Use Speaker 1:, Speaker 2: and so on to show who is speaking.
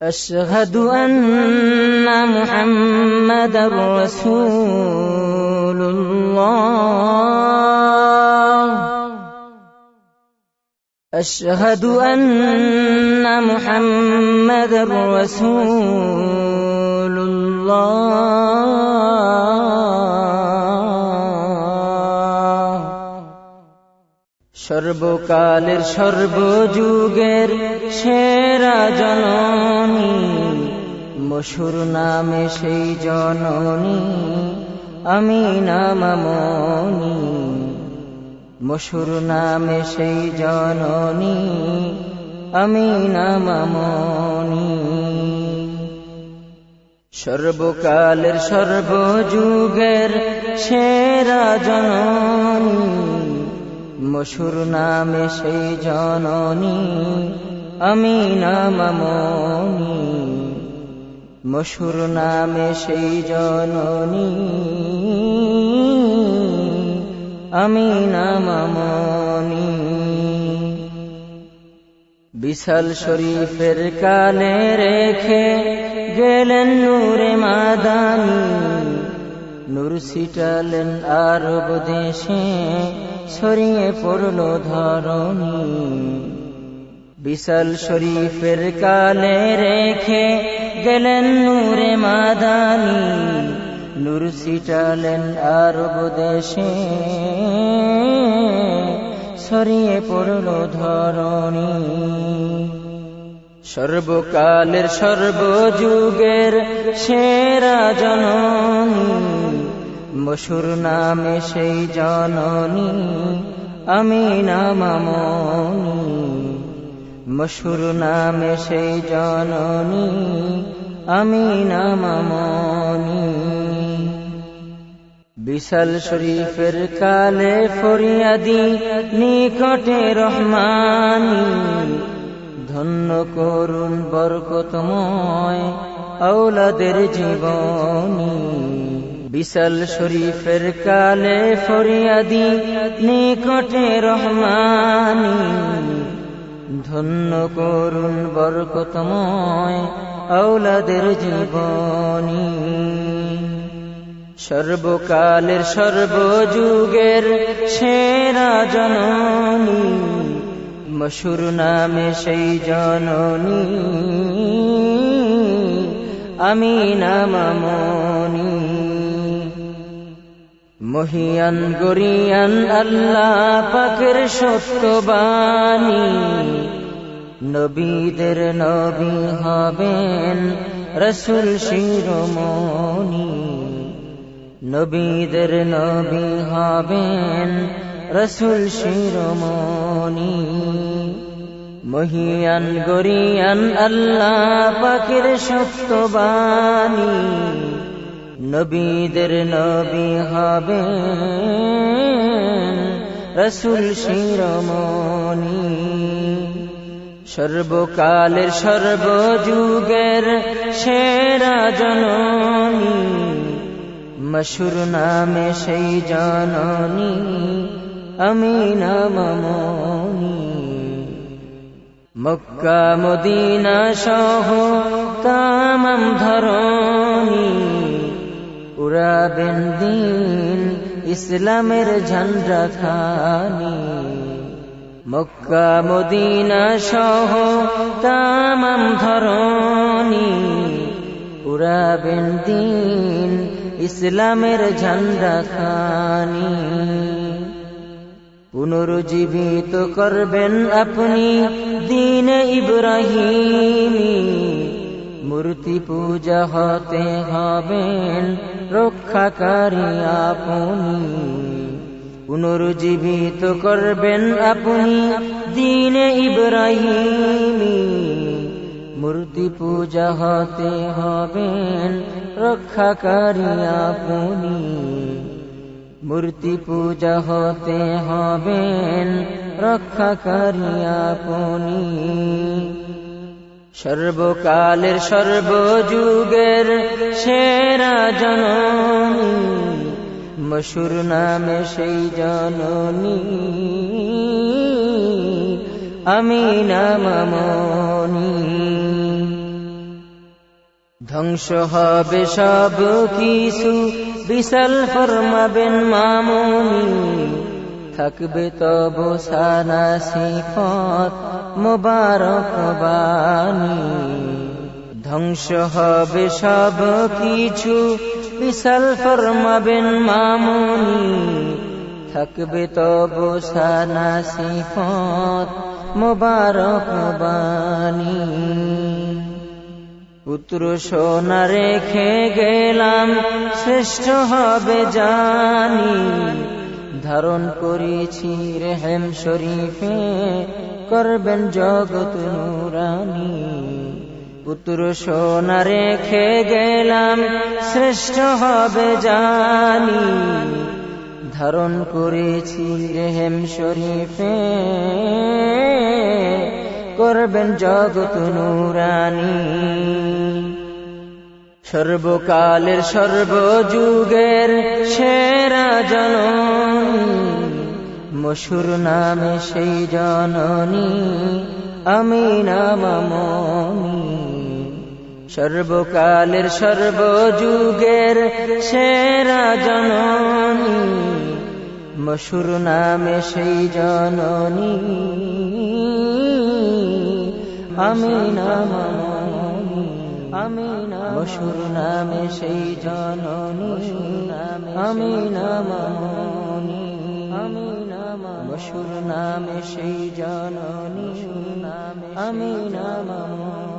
Speaker 1: أشهد أن محمدًا رسول الله أشهد أن محمدًا رسول الله সর্বকালের সর্বযুগের সেরা জননী মশহুর নামে সেই জননী আমিনা মামনি মশহুর নামে সেই জননী আমিনা মামনি সর্বকালের সর্বযুগের সেরা জননী মশহুর নামে সেই জননী আমিনা মামনি মশহুর নামে সেই জননী আমিনা মামনি বিশাল শরীফের কালে রেখে গেলেন নূরে মাদানী নূর ছিটালেন আরব দেশে ছড়িয়ে পড়ল ধরণী বিশাল শরীফের কালে রেখে গেলেন নূরে মাদানী নূর ছিটালেন আরব দেশে ছড়িয়ে পড়ল ধরণী সর্বকালের সর্বযুগের সেরা জননী মশহুর নামে সেই জননী আমিনা মামনি মশহুর নামে সেই জননী আমিনা মামনি বিশাল শরীফের কালে ফরিয়াদি নিকটে রহমানী ধন্য করুন বরকতময় আওলাদের জীবনী বিশাল শরীফের কালে ফরিয়াদি নিকটে রহমানী ধন্য করুন বরকতময় আওলাদের জীবনী সর্বকালের সর্বযুগের সেরা জননী মশহুর নামে সেই জননী আমিনা মামনি মহিয়ান গরিয়ান আল্লাহ পাকের সত্যবাণী নবীদের নবী হবেন রাসূল শিরোমণি নবীদের নবী হবেন রাসূল শিরোমণি মহিয়ান গরিয়ান আল্লাহ পাকের সত্যবাণী নবীদের নবী হবেন রাসূল শিরোমণি সর্বকালের সর্বযুগের সেরা জননী মশহুর নামে সেই জননী আমিনা মামনি মক্কা মদিনা সহ তামাম ধরণী উড়াবেন দিন ইসলামের ঝান্ডা খানি মক্কা মদিনা সহ তামাম ধরণী উড়াবেন দিন ইসলামের ঝান্ডা খানি পুনরুজ্জীবিত করবেন আপনি দ্বীনে ইব্রাহিমী মূর্তি পূজা হতে হবেন রক্ষাকারী আপনি পুনরুজ্জীবিত করবেন আপনি দ্বীনে ইব্রাহিমী মূর্তি পূজা হতে হবেন রক্ষাকারী আপনি মূর্তি পূজা হতে হবেন রক্ষাকারী আপনি সর্বকালের সর্বযুগের সেরা জননী মশহুর নামে সেই জননী আমিনা মামনি ধ্বংস হবে সব কিছু বিশাল ফরমাবেন মামুনি থাকবে তব সানা সিফত মোবারক বাণী ধ্বংস হবে সব কিছু বিশাল ফরমাবেন মামুনি থাকবে তব সানা সিফত মোবারক বাণী পুত্র সোনা রেখে গেলাম শ্রেষ্ঠ হবে জানি ধারণ করেছি রেহেম শরীফে করবেন জগৎ নুরানি পুত্র সোনা রেখে গেলাম শ্রেষ্ঠ হবে জানি ধারণ করেছি রেহেম শরীফে করবেন জগৎ নুরানি সর্বকালের সর্বযুগের সেরা জননী মশহুর নামে সেই জননী আমিনা মামনি সর্বকালের সর্বযুগের সেরা জননী মশহুর নামে সেই জননী আমিনা মামনি আমিনা মশহুর নামে সেই জননী আমিনা মামনি আমিনা মশহুর নামে সেই জননী আমিনা মামনি